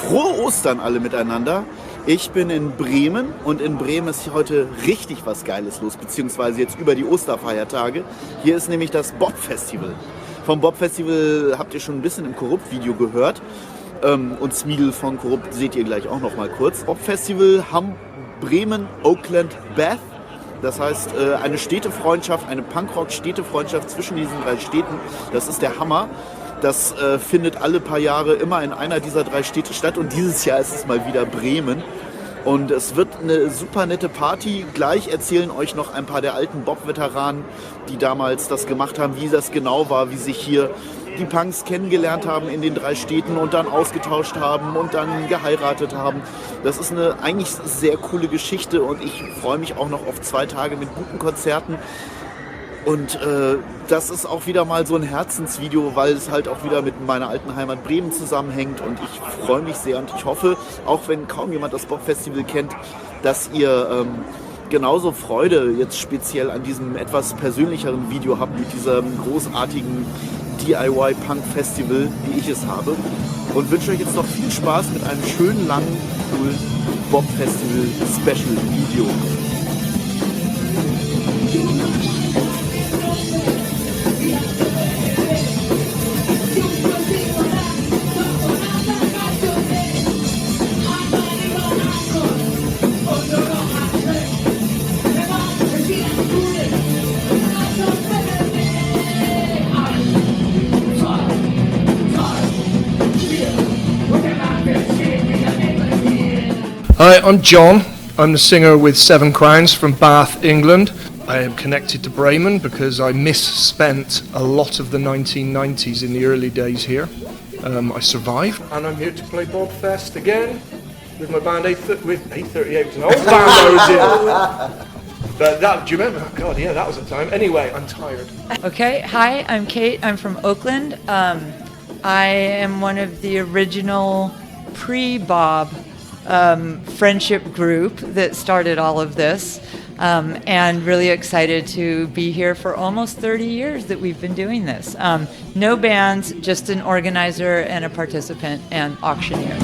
Frohe Ostern alle miteinander. Ich bin in Bremen und in Bremen ist heute richtig was Geiles los, beziehungsweise jetzt über die Osterfeiertage. Hier ist nämlich das B.O.B-Festival. Vom B.O.B-Festival habt ihr schon ein bisschen im Korrupt-Video gehört. Und Smiedel von Korrupt seht ihr gleich auch noch mal kurz. B.O.B-Festival haben Bremen Oakland Bath. Das heißt, eine Städtefreundschaft, eine Punkrock-Städtefreundschaft zwischen diesen drei Städten. Das ist der Hammer. Das findet alle paar Jahre immer in einer dieser drei Städte statt und dieses Jahr ist es mal wieder Bremen. Und es wird eine super nette Party. Gleich erzählen euch noch ein paar der alten Bob-Veteranen, die damals das gemacht haben, wie das genau war, wie sich hier die Punks kennengelernt haben in den drei Städten und dann ausgetauscht haben und dann geheiratet haben. Das ist eine eigentlich sehr coole Geschichte und ich freue mich auch noch auf 2 Tage mit guten Konzerten. Und das ist auch wieder mal so ein Herzensvideo, weil es halt auch wieder mit meiner alten Heimat Bremen zusammenhängt. Und ich freue mich sehr und ich hoffe, auch wenn kaum jemand das B.O.B-Festival kennt, dass ihr genauso Freude jetzt speziell an diesem etwas persönlicheren Video habt mit diesem großartigen DIY-Punk-Festival, wie ich es habe. Und wünsche euch jetzt noch viel Spaß mit einem schönen, langen, coolen B.O.B-Festival-Special-Video. Hi, I'm John. I'm the singer with Seven Crowns from Bath, England. I am connected to Bremen because I misspent a lot of the 1990s in the early days here. I survived, and I'm here to play Bob Fest again with my band with 838. It was an old band I was in. But that, do you remember? Oh God, yeah, that was a time. Anyway, I'm tired. Okay, hi, I'm Kate. I'm from Oakland. I am one of the original pre-Bob friendship group that started all of this, and really excited to be here for almost 30 years that we've been doing this. No bands, just an organizer and a participant and auctioneer.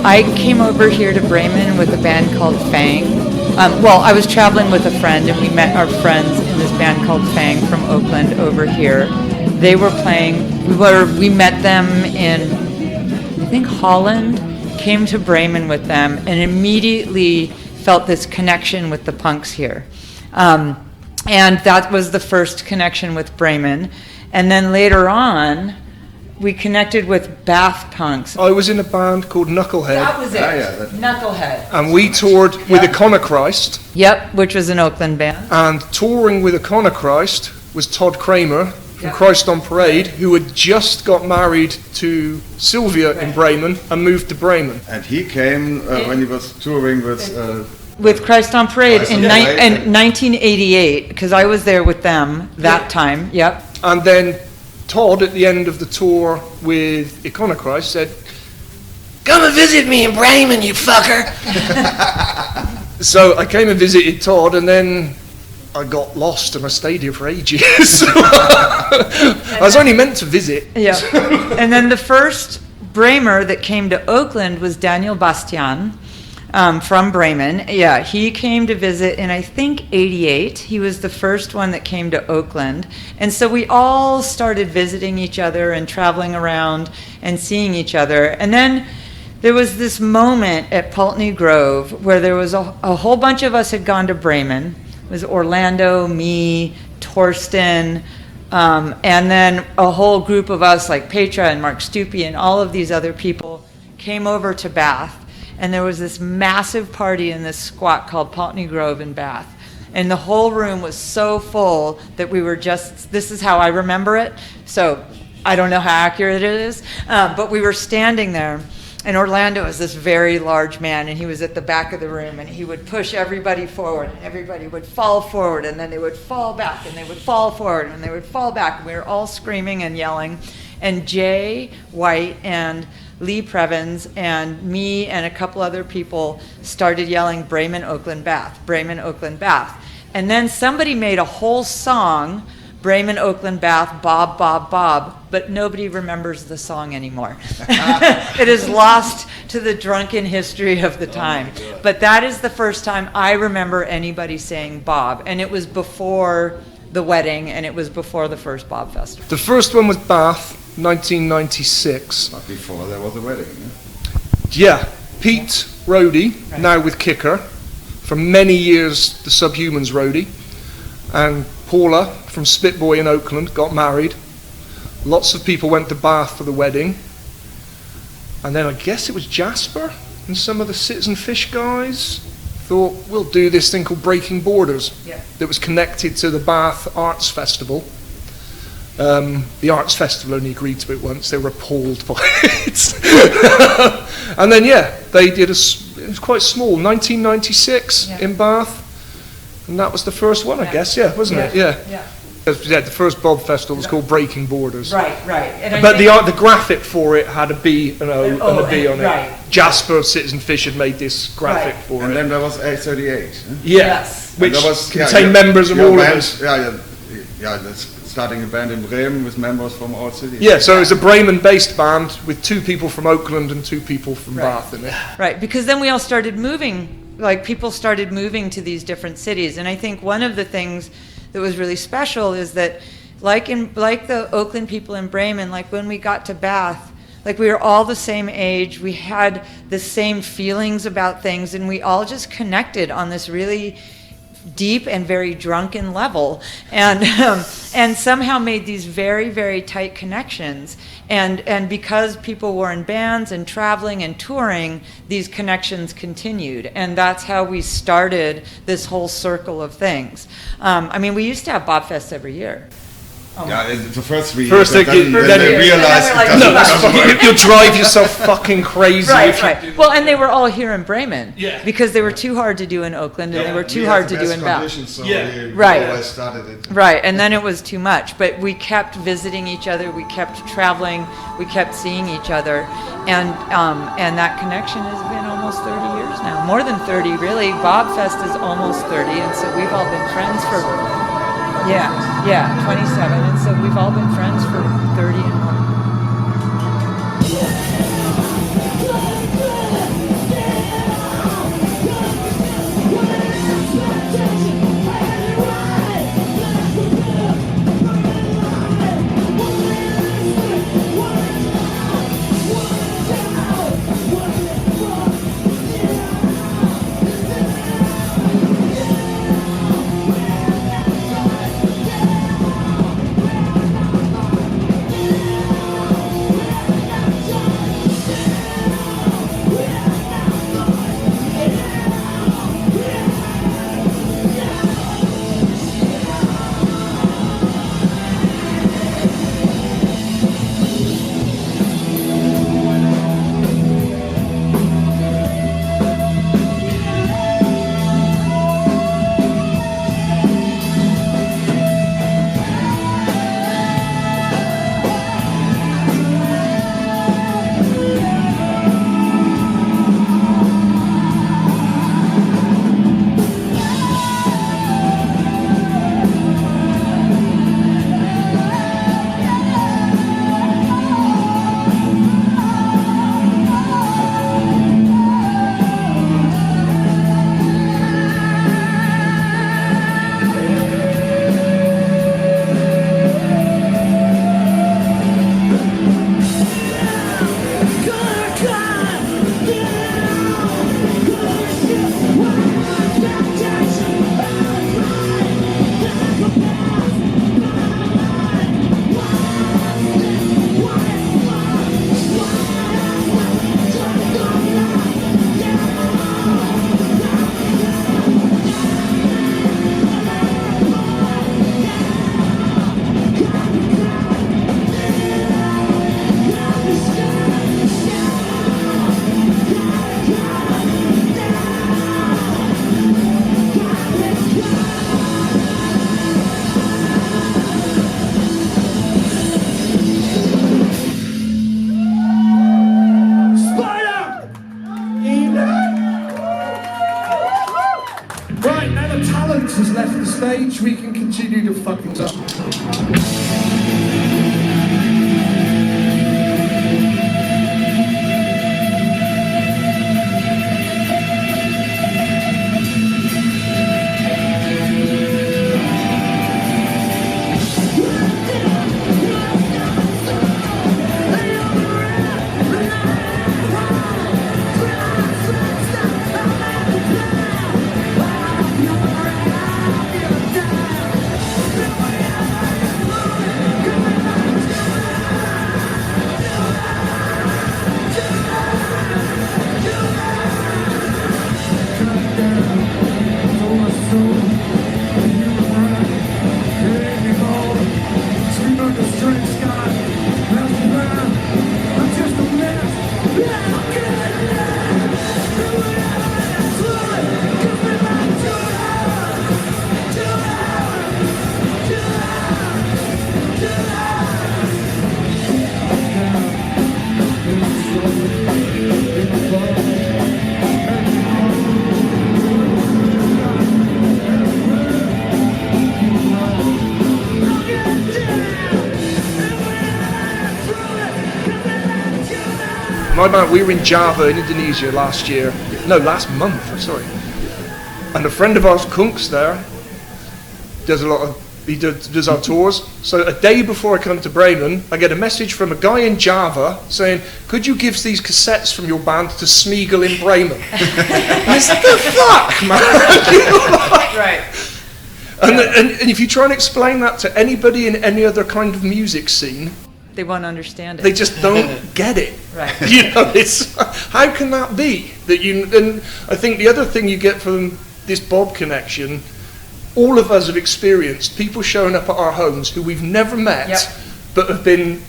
I came over here to Bremen with a band called Fang. Well, I was traveling with a friend, and we met our friends in this band called Fang from Oakland over here. They were playing. We met them in, I think, Holland. Came to Bremen with them, and immediately felt this connection with the punks here. And that was the first connection with Bremen. And then later on, we connected with Bath punks. I was in a band called Knucklehead. That was it. Knucklehead. And we toured with Iconochrist. Yep, which was an Oakland band. And touring with Iconochrist was Todd Kramer from Christ on Parade, who had just got married to Sylvia in Bremen and moved to Bremen. And he came when he was touring with Christ on Parade in 1988, because I was there with them that time. Yep. And then Todd, at the end of the tour with Iconochrist, said, "Come and visit me in Bremen, you fucker." So I came and visited Todd, and then I got lost and I stayed here for ages. I was only meant to visit. Yeah. And then the first Bremer that came to Oakland was Daniel Bastian from Bremen. Yeah, he came to visit in, I think, 88. He was the first one that came to Oakland. And so we all started visiting each other and traveling around and seeing each other. And then there was this moment at Pulteney Grove where there was a whole bunch of us had gone to Bremen. It was Orlando, me, Torsten, and then a whole group of us like Petra and Mark Stupi and all of these other people came over to Bath. And there was this massive party in this squat called Pulteney Grove in Bath. And the whole room was so full that we were just, this is how I remember it. So I don't know how accurate it is, but we were standing there. And Orlando is this very large man, and he was at the back of the room, and he would push everybody forward, and everybody would fall forward, and then they would fall back, and they would fall forward, and they would fall back. And we were all screaming and yelling. And Jay White and Lee Previns and me and a couple other people started yelling Bremen, Oakland, Bath, Bremen, Oakland, Bath. And then somebody made a whole song, Bremen, Oakland, Bath, Bob, Bob, Bob, but nobody remembers the song anymore. It is lost to the drunken history of the time. But that is the first time I remember anybody saying Bob, and it was before the wedding, and it was before the first Bob Festival. The first one was Bath, 1996. But before there was a wedding. Yeah, Pete Roadie, now with Kicker, for many years the Subhumans roadie, and Paula from Spitboy in Oakland got married. Lots of people went to Bath for the wedding, and then I guess it was Jasper and some of the Citizen Fish guys thought, we'll do this thing called Breaking Borders that was connected to the Bath Arts Festival. The Arts Festival only agreed to it once. They were appalled by it. And then, they did it was quite small, 1996 in Bath. And that was the first one, I guess, wasn't it? Yeah. The first Bob Festival was called Breaking Borders. Right. And but the graphic for it had a B and an O and a B on it. Jasper of Citizen Fish had made this graphic for it. And then there was A38. Which contained members of all of us. That's starting a band in Bremen with members from all cities. Yeah, so it was a Bremen-based band with 2 people from Oakland and 2 people from Bath in it. Right, because then we all started moving. Like, people started moving to these different cities. And I think one of the things that was really special is that, like the Oakland people in Bremen, like when we got to Bath, like we were all the same age, we had the same feelings about things, and we all just connected on this really deep and very drunken level, and somehow made these very, very tight connections. And because people were in bands and traveling and touring, these connections continued. And that's how we started this whole circle of things. I mean, we used to have Bobfest every year. The first 3 years. Then they realized you'll drive yourself fucking crazy. Right. Well, and they were all here in Bremen. Because they were too hard to do in Oakland, and they were too hard to do in Bath. So started it. Right, and then it was too much. But we kept visiting each other, we kept traveling, we kept seeing each other, and that connection has been almost 30 years now. More than 30, really. Bobfest is almost 30, and so we've all been friends for 27, and so we've all been friends for 30 and more. Pete has left the stage, we can continue to fuck things up. My band, we were in Java in Indonesia last month, sorry. And a friend of ours, Kunks, there, does our tours. So a day before I come to Bremen, I get a message from a guy in Java saying, could you give these cassettes from your band to Smeagol in Bremen? I said, the fuck, man? Right. And if you try and explain that to anybody in any other kind of music scene, They won't understand it. they just don't get it. Right. You know, it's how can that be? And I think the other thing you get from this Bob connection, all of us have experienced people showing up at our homes who we've never met, Yep. but have been.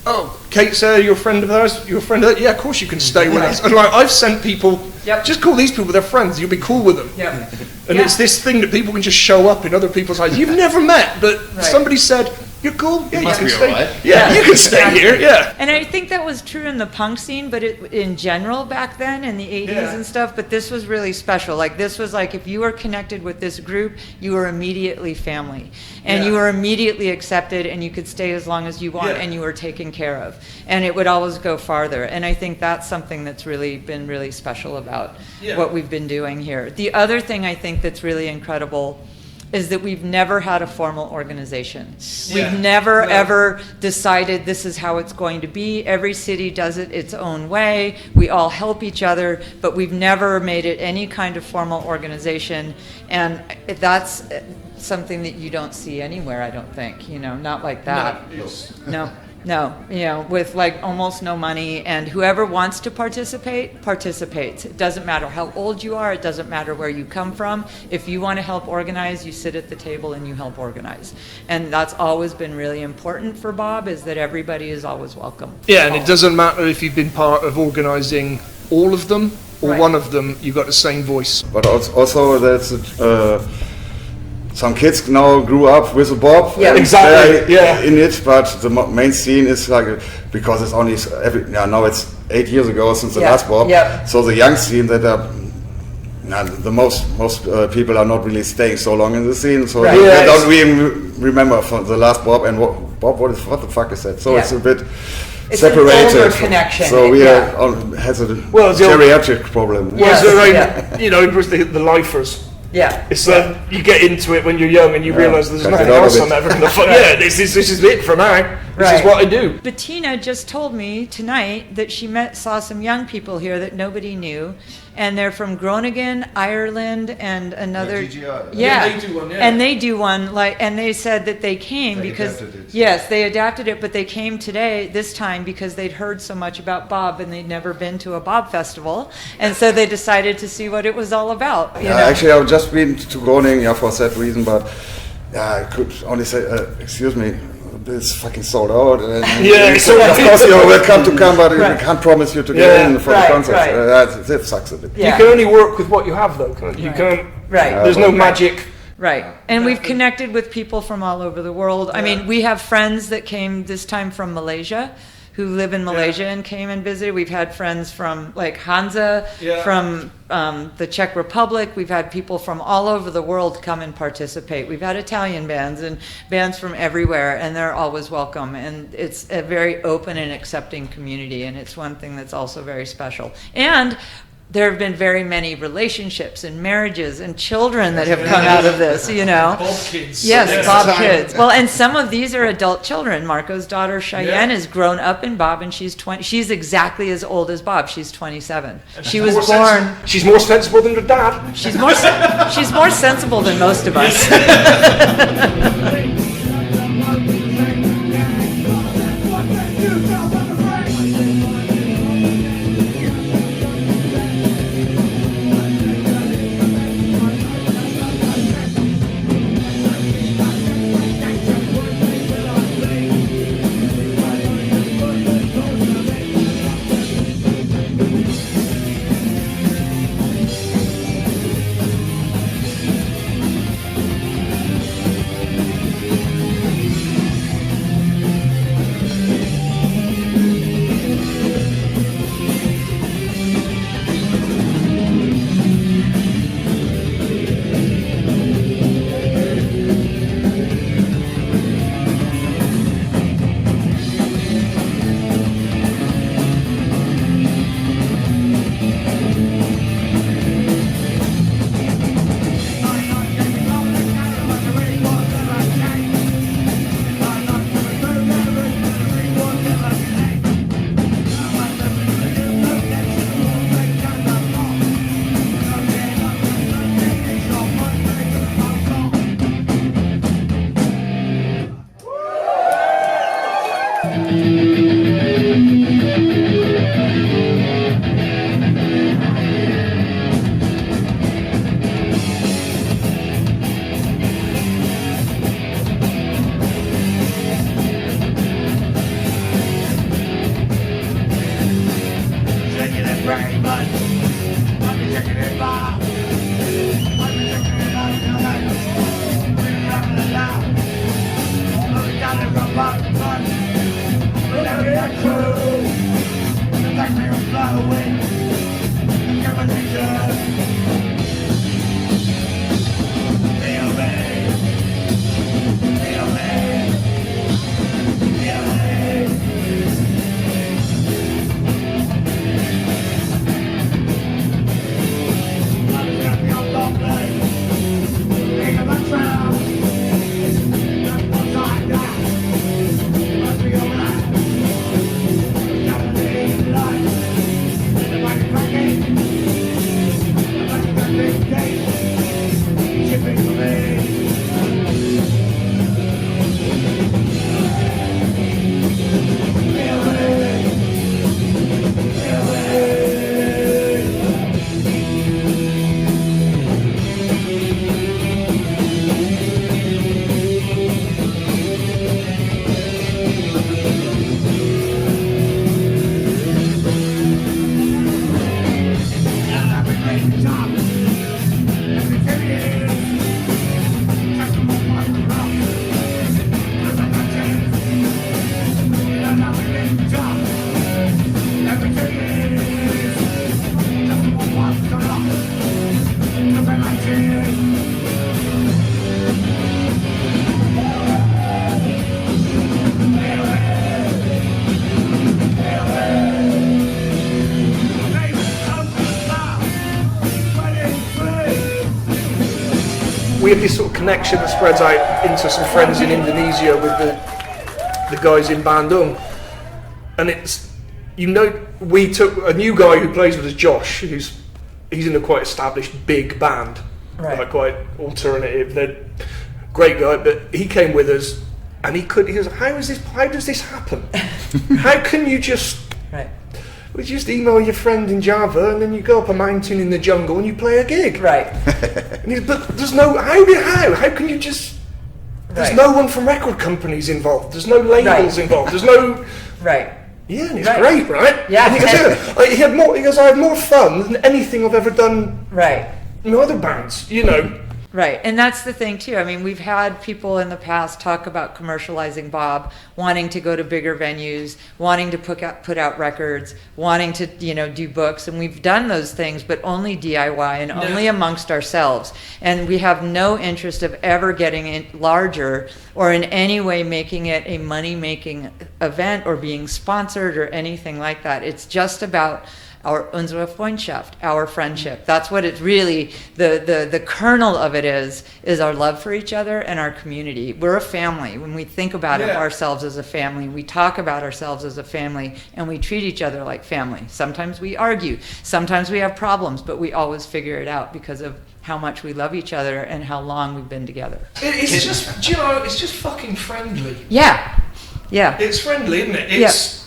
Oh, Kate's you're a friend of ours. You're a friend of that. Yeah, of course you can stay with us. And like I've sent people. Yep. Just call these people. They're friends. You'll be cool with them. Yeah. And it's this thing that people can just show up in other people's lives. You've never met, but Right. somebody said. You're cool. Yeah, you must can be stay. alright. Yeah, you can stay here. Yeah. And I think that was true in the punk scene, but in general back then in the 80s Yeah. and stuff, but this was really special. Like this was like if you were connected with this group, you were immediately family. And Yeah. you were immediately accepted and you could stay as long as you want Yeah. and you were taken care of. And it would always go farther. And I think that's something that's really been really special about what we've been doing here. The other thing I think that's really incredible is that we've never had a formal organization. We've never ever decided this is how it's going to be. Every city does it its own way. We all help each other, but we've never made it any kind of formal organization. And that's something that you don't see anywhere, I don't think, not like that. No, with like almost no money, and whoever wants to participate, participates. It doesn't matter how old you are, it doesn't matter where you come from. If you want to help organize, you sit at the table and you help organize. And that's always been really important for Bob, is that everybody is always welcome. Yeah, and it doesn't matter if you've been part of organising all of them or Right. one of them, you've got the same voice. But also there's some kids now grew up with a Bob. Yeah. and Exactly, they're yeah. In it, but the main scene is like, because it's only now it's 8 years ago since the Yeah, last Bob. yeah. So the young scene that are the most people are not really staying so long in the scene, so Right. they Yeah, don't even remember from the last Bob and what the fuck is that? So Yeah. it's a bit It's an separated. older connection, So we yeah. has a Well, the- geriatric problem. Yes, So, like, yeah. it was the lifers. Yeah. It's you get into it when you're young and you realise there's Cut nothing it out a else bit. I'm ever going to find. Yeah, this is it for now. This is Right. what I do. Bettina just told me tonight that she saw some young people here that nobody knew, and they're from Groningen, Ireland, and another. GGI. Yeah, they do one, yeah. And they do one and they said that they came They because adapted it. yes, they adapted it, but they came this time because they'd heard so much about Bob and they'd never been to a Bob festival, and so they decided to see what it was all about. You know? Actually, I've just been to Groningen for that reason, but I could only say, excuse me, it's fucking sold out. And Yeah, so of course you're welcome to come, but Right. we can't promise you to get Yeah. in for Right, the concert. right. That sucks a bit. Yeah. You can only work with what you have, though, can't you? You can't. Right. There's no magic. Right. And we've connected with people from all over the world. I mean, we have friends that came this time from Malaysia who live in Malaysia and came and visited. We've had friends from like Hansa, from the Czech Republic. We've had people from all over the world come and participate. We've had Italian bands and bands from everywhere, and they're always welcome. And it's a very open and accepting community, and it's one thing that's also very special. And there have been very many relationships and marriages and children that have come out of this, you know. Bob kids. Yes, Bob kids. Well, and some of these are adult children. Marco's daughter Cheyenne is grown up in Bob, and she's 20. She's exactly as old as Bob. She's 27. She was born. She's more sensible than her dad. She's more sensible than most of us. We have this sort of connection that spreads out into some friends in Indonesia with the guys in Bandung, and it's, you know, we took a new guy who plays with us, Josh, he's in a quite established big band, like quite alternative. They're great guy, but he came with us, and he was, how does this happen? How can you just we just email your friend in Java, and then you go up a mountain in the jungle and you play a gig. Right. And but there's no how can you just? There's no one from record companies involved. There's no labels involved. There's no. Right. Yeah, and it's great, right? Yeah. And he goes, he goes, I had more fun than anything I've ever done. Right. In other bands, you know. Right, and that's the thing too. I mean, we've had people in the past talk about commercializing Bob, wanting to go to bigger venues, wanting to put out records, wanting to, you know, do books, and we've done those things, but only DIY and only amongst ourselves. And we have no interest of ever getting it larger or in any way making it a money-making event or being sponsored or anything like that. It's just about unsere Freundschaft, our friendship. That's what it's really, the kernel of it is our love for each other and our community. We're a family. When we think about it, ourselves as a family, we talk about ourselves as a family, and we treat each other like family. Sometimes we argue, sometimes we have problems, but we always figure it out because of how much we love each other and how long we've been together. It's just, do you know, it's just fucking friendly. Yeah. Yeah. It's friendly, isn't it? It's,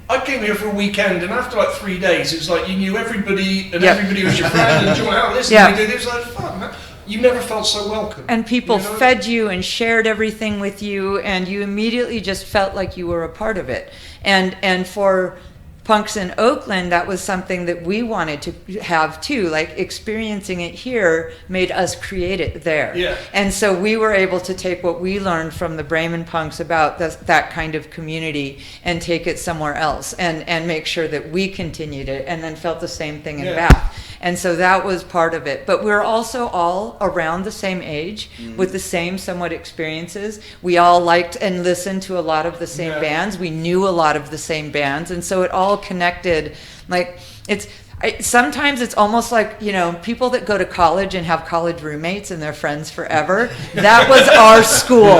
I came here for a weekend, and after like 3 days, it was like you knew everybody, and everybody was your friend, and do you want to have this? And we did. It was like, fuck, man. You never felt so welcome. And people fed you and shared everything with you, and you immediately just felt like you were a part of it. And for punks in Oakland, that was something that we wanted to have too. Like, experiencing it here made us create it there. Yeah. And so we were able to take what we learned from the Bremen punks about that kind of community and take it somewhere else and make sure that we continued it, and then felt the same thing in Bath. And so that was part of it. But we're also all around the same age with the same somewhat experiences. We all liked and listened to a lot of the same bands. We knew a lot of the same bands. And so it all connected. Like, sometimes it's almost like, you know, people that go to college and have college roommates and they're friends forever. That was our school.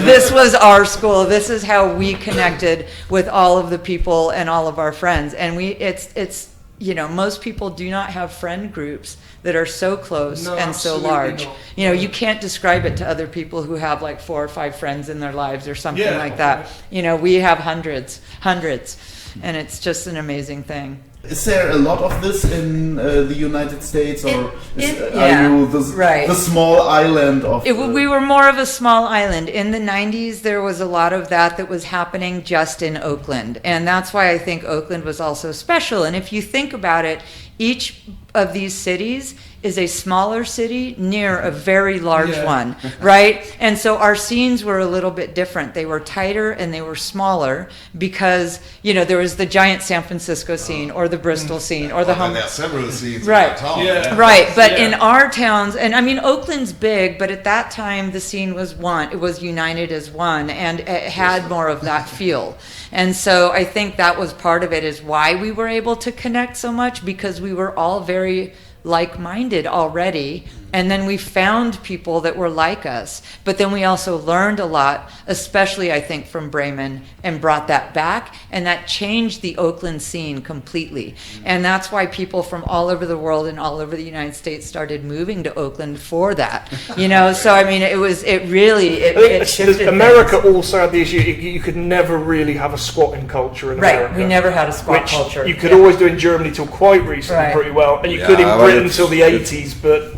This was our school. This is how we connected with all of the people and all of our friends. And it's you know, most people do not have friend groups that are so close and so large. Not. You know, you can't describe it to other people who have like 4 or 5 friends in their lives or something like that. You know, we have hundreds, and it's just an amazing thing. Is there a lot of this in the United States, or are you the small island of... We were more of a small island. In the 90s, there was a lot of that was happening just in Oakland. And that's why I think Oakland was also special. And if you think about it, each of these cities is a smaller city near a very large one, right? And so our scenes were a little bit different. They were tighter and they were smaller because, you know, there was the giant San Francisco scene or the Bristol scene or the there are several scenes right. in town. Right, but in our towns, and I mean, Oakland's big, but at that time the scene was one. It was united as one, and it had more of that feel. And so I think that was part of it, is why we were able to connect so much, because we were all very like-minded already, and then we found people that were like us. But then we also learned a lot, especially I think from Bremen, and brought that back, and that changed the Oakland scene completely. And that's why people from all over the world and all over the United States started moving to Oakland for that. You know, so I mean, it shifted. America also had the issue, you could never really have a squatting culture in America. Right, we never had a squat culture. You could always do in Germany till quite recently pretty well, and you could in Britain till the 80s, but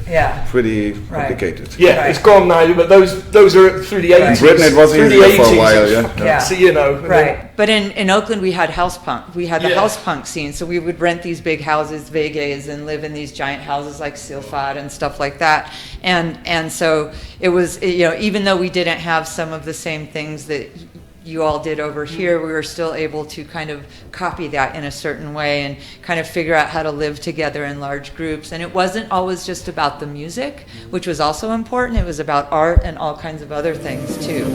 pretty complicated. It's gone now, but those are through the 80s. In Britain it was easier for a while, So, you know. But in Oakland we had house punk. We had the house punk scene, so we would rent these big houses, Vegas, and live in these giant houses like Silfad and stuff like that. And so it was, you know, even though we didn't have some of the same things that you all did over here, we were still able to kind of copy that in a certain way and kind of figure out how to live together in large groups. And it wasn't always just about the music, which was also important. It was about art and all kinds of other things too,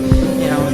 you know.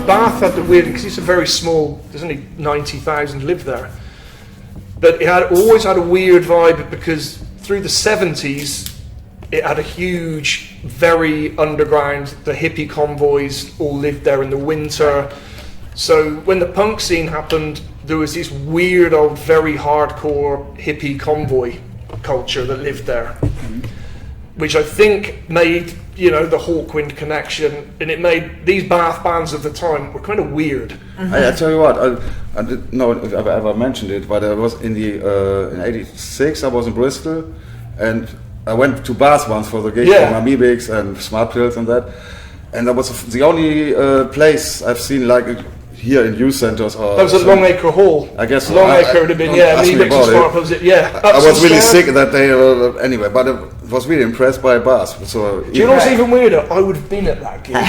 Bath had the weird, because it's a very small, there's only 90,000 live there, but it always had a weird vibe, because through the 70s it had a huge, very underground, the hippie convoys all lived there in the winter. So when the punk scene happened, there was this weird old, very hardcore hippie convoy culture that lived there, which I think made, you know, the Hawkwind connection, and it made these Bath bands of the time were kind of weird. I tell you what, I didn't know if I ever mentioned it, but I was in in '86. I was in Bristol, and I went to Bath once for the gig for my Mebix and Smart Pills and that, and that was the only place I've seen like here in youth centers. Or that was at Long Acre Hall. I guess Long Acre would have been, Mebix and Smart Pills. I was really sick that day anyway, but I was really impressed by Bath. So do you know what's even weirder? I would have been at that gig. Do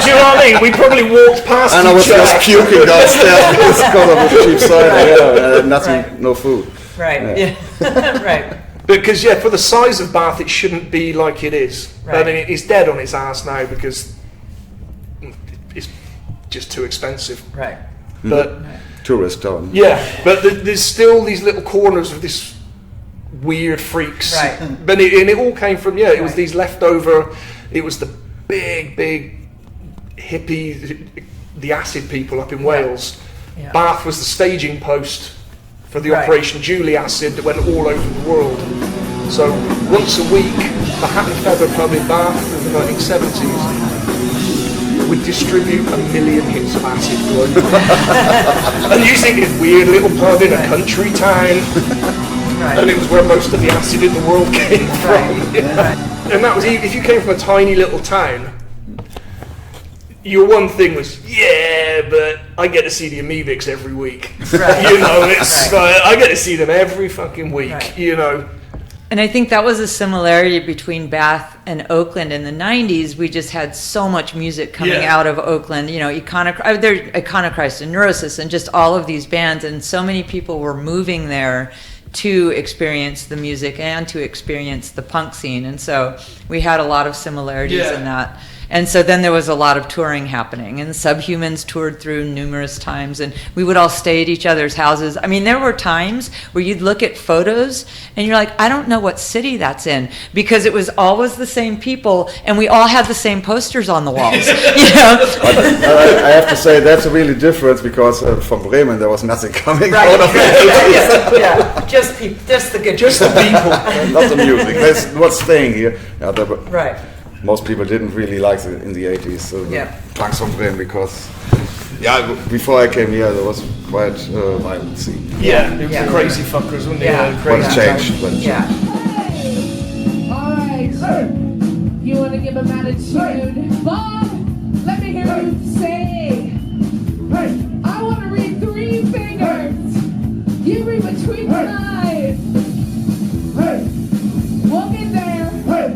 you know what I mean? We probably walked past and I was just puking downstairs because of the cheap cider, nothing, no food. Right. Yeah. Right. Because for the size of Bath, it shouldn't be like it is. Right. I mean, it's dead on its ass now because it's just too expensive. Right. But tourist town. Yeah, but there's still these little corners of this weird freaks. Right. But it all came from it was these leftover. It was the big hippie, the acid people up in Wales. Yeah. Bath was the staging post for the Operation Julie acid that went all over the world. So once a week, the Hat and Feather pub in Bath in the 1970s would distribute 1 million hits of acid globally. And you think it's weird little pub in a country town, and it was where most of the acid in the world came from. And that was, if you came from a tiny little town, your one thing was, but I get to see the Amebix every week. Right. You know, it's I get to see them every fucking week. You know. And I think that was a similarity between Bath and Oakland in the 90s. We just had so much music coming out of Oakland, you know, Iconoclast and Neurosis and just all of these bands, and so many people were moving there to experience the music and to experience the punk scene, and so we had a lot of similarities in that. And so then there was a lot of touring happening, and Subhumans toured through numerous times, and we would all stay at each other's houses. I mean, there were times where you'd look at photos and you're like, I don't know what city that's in, because it was always the same people, and we all had the same posters on the walls. You know? I have to say that's a really difference, because from Bremen there was nothing coming Right. out of it. Yeah. Just the good Just the people. Not the music. That's what's staying here. Yeah, Right. most people didn't really like it in the 80s. Punks from Bremen, because before I came here there was quite violent scene. Yeah, it was the crazy fuckers, wasn't it? Yeah. The But crazy it's changed. But Yeah. Alright, you want to give him attitude? Bob, let me hear you say, hey, I want to read 3 fingers. You read between the eyes. Hey, walk in there. Hey,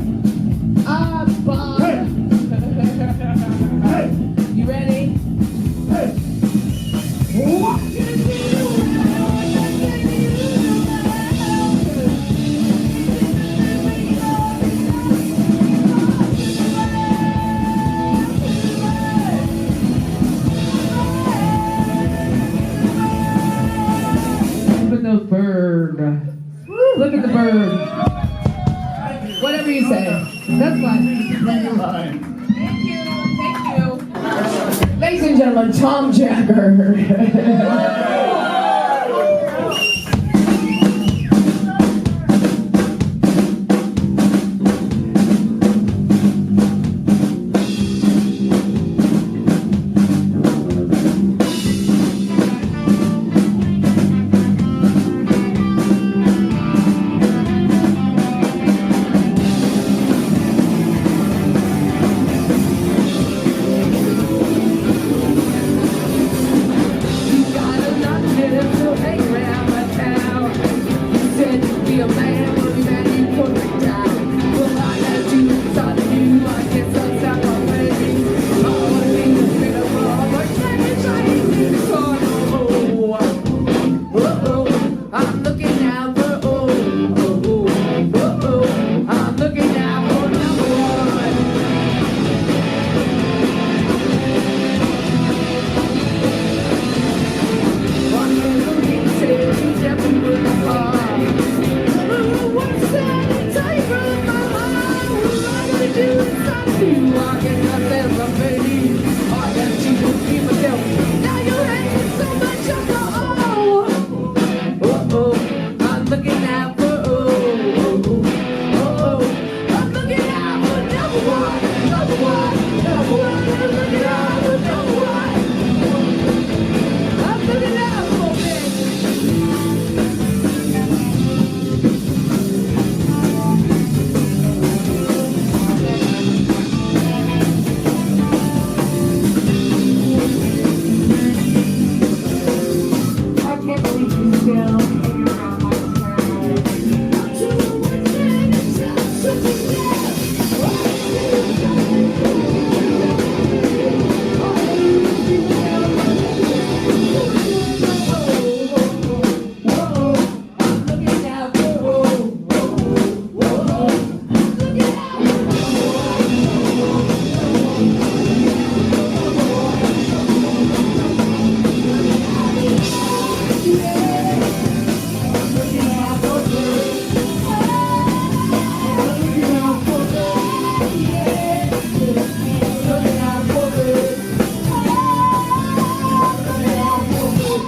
Bob. Hey, hey, you ready? Hey, what can you do? The bird. Look at the bird. Whatever you say. That's fine. Thank you. Thank you. Ladies and gentlemen, Tom Jagger.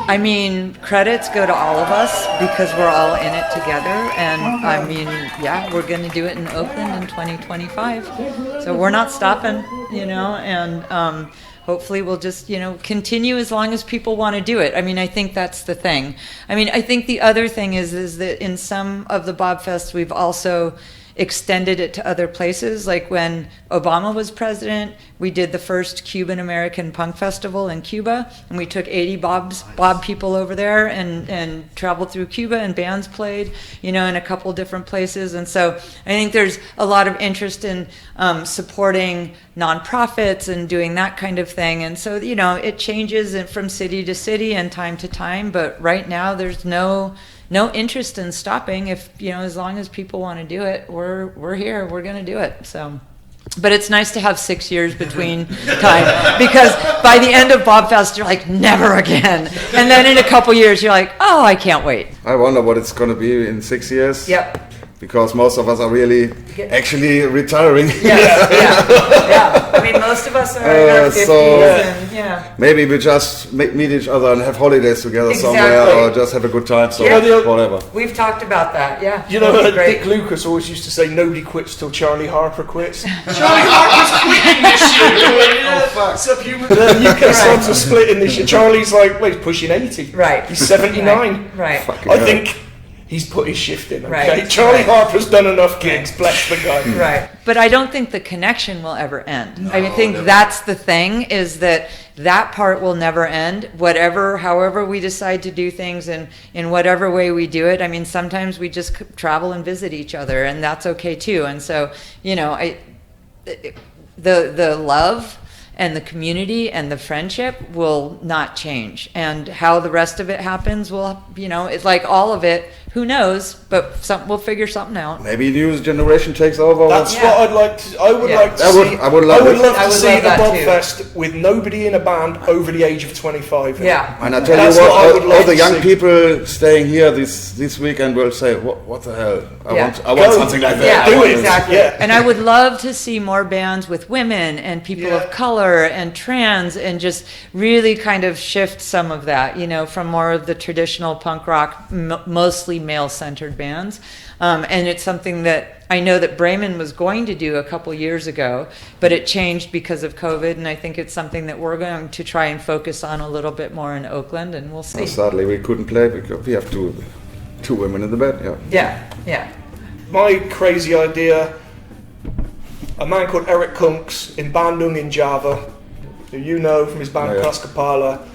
I mean, credits go to all of us because we're all in it together. And I mean, yeah, we're going to do it in Oakland in 2025. So we're not stopping, you know, and hopefully we'll just, you know, continue as long as people want to do it. I mean, I think that's the thing. I mean, I think the other thing is that in some of the Bob Fests, we've also extended it to other places. Like when Obama was president, we did the first Cuban American punk festival in Cuba, and we took 80 Bob people over there and traveled through Cuba, and bands played, you know, in a couple different places. And so I think there's a lot of interest in supporting nonprofits and doing that kind of thing. And so, you know, it changes from city to city and time to time, but right now there's no interest in stopping. If, you know, as long as people want to do it, we're here, we're going to do it. So But it's nice to have 6 years between time, because by the end of Bob Fest, you're like, never again. And then in a couple years, you're like, oh, I can't wait. I wonder what it's going to be in 6 years. Yep. Because most of us are really actually retiring. Yeah. I mean, most of us are in our 50s. So maybe we just meet each other and have holidays together somewhere, or just have a good time. So whatever. We've talked about that. Yeah. You know, Dick Lucas always used to say, "Nobody quits till Charlie Harper quits." Charlie Harper's quitting this year. Oh fuck! Subhuman. The UK Subs are splitting this year. Charlie's like, well, he's pushing 80. Right. He's 79. Right. I think he's put his shift in. Okay. Right. Charlie Harper's done enough gigs. Bless the guy. Right. But I don't think the connection will ever end. I think that's the thing, is that part will never end. However we decide to do things, and in whatever way we do it. I mean, sometimes we just travel and visit each other, and that's okay too. And so, you know, the love and the community and the friendship will not change. And how the rest of it happens will, you know, it's like all of it, who knows, but we'll figure something out. Maybe new generation takes over. That's what I'd like to. I would like to see. I would love to see the Bob Fest with nobody in a band over the age of 25. Yeah. And I tell you what, all the young people staying here this weekend will say, "What the hell? I want something like that." Yeah, exactly. Yeah. And I would love to see more bands with women and people of color and trans, and just really kind of shift some of that, you know, from more of the traditional punk rock, mostly male-centered bands. And it's something that I know that Bremen was going to do a couple years ago, but it changed because of COVID, and I think it's something that we're going to try and focus on a little bit more in Oakland, and we'll see. Well, sadly, we couldn't play because we have two women in the band. Yeah. My crazy idea, a man called Eric Kunks in Bandung in Java, who you know from his band Kraskapala.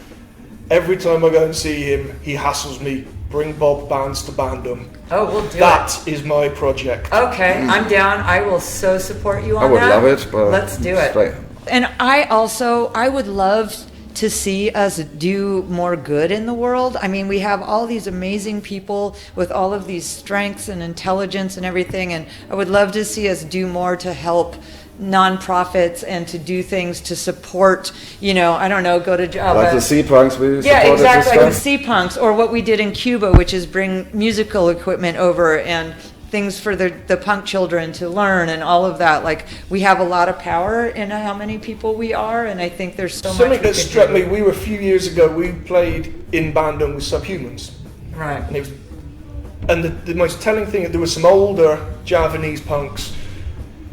Every time I go and see him, he hassles me, bring Bob bands to Bandung. Oh, we'll do That is my project. Okay, I'm down. I will so support you on that. I would love it, but let's do it. Straight. And I would love to see us do more good in the world. I mean, we have all these amazing people with all of these strengths and intelligence and everything, and I would love to see us do more to help non-profits and to do things to support, you know, I don't know, go to Java. Like the Sea Punks we supported. Yeah, exactly, like the Sea Punks, or what we did in Cuba, which is bring musical equipment over and things for the punk children to learn and all of that. Like, we have a lot of power in how many people we are, and I think there's so much. Something that struck me, we were a few years ago, we played in Bandung with Subhumans. Right. And the most telling thing, there were some older Javanese punks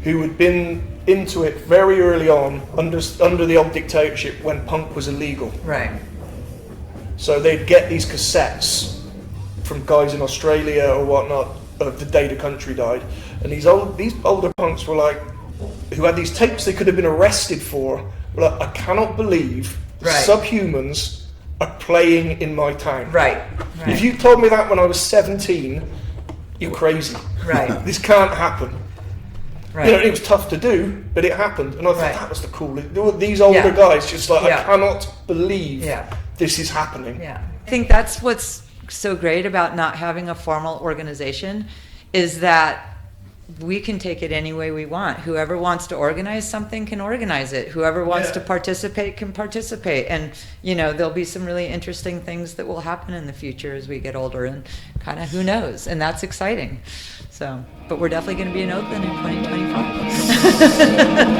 who had been into it very early on, under the old dictatorship when punk was illegal. Right. So they'd get these cassettes from guys in Australia or whatnot of the day the country died, and these older punks were like, who had these tapes they could have been arrested for, were like, I cannot believe Subhumans are playing in my town. Right. If you told me that when I was 17, you're crazy. Right. This can't happen. Right. You know, it was tough to do, but it happened, and I thought that was the coolest. There were these older guys just like, I cannot believe this is happening. Yeah, I think that's what's so great about not having a formal organization, is that we can take it any way we want. Whoever wants to organize something can organize it. Whoever wants to participate can participate. And, you know, there'll be some really interesting things that will happen in the future as we get older, and kind of who knows, and that's exciting. So, but we're definitely going to be in Oakland in 2025.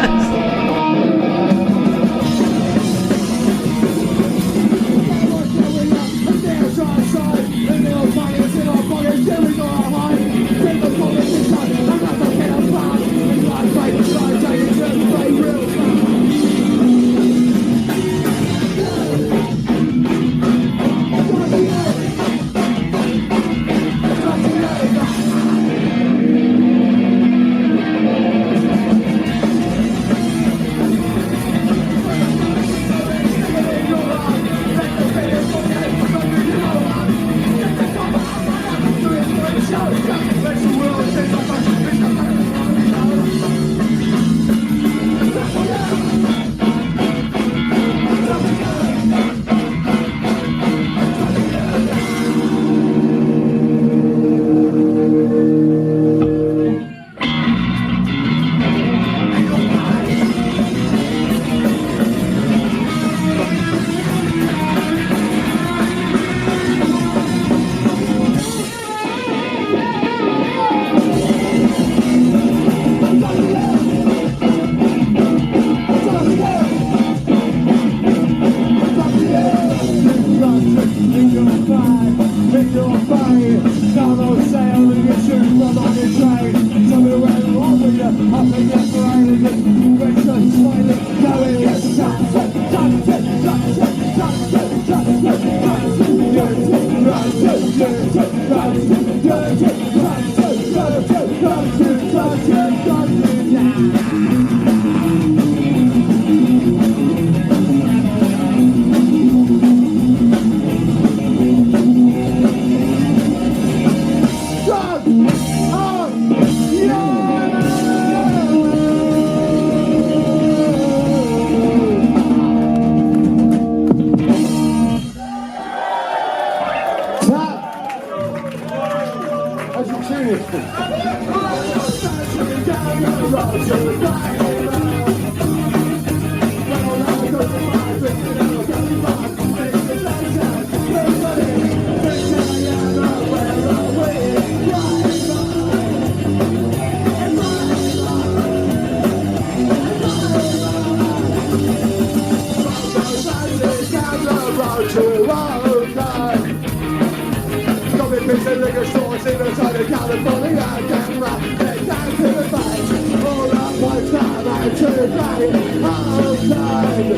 the liquor stores in the town of California. Getting rough, head down to the bank. All up one time, I'm to the bank. Outside,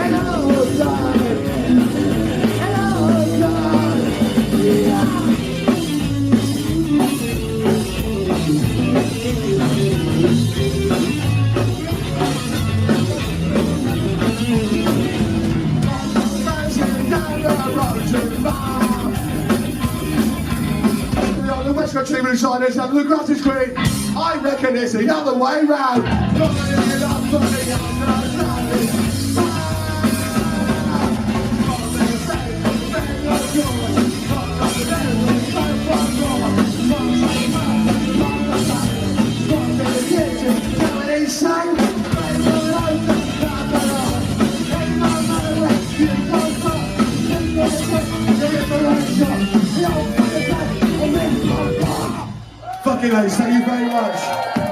and outside, and outside. Yeah. The West Country Moonshiners and the grass is green. I reckon it's the other way round. Fucking ace, thank you very much.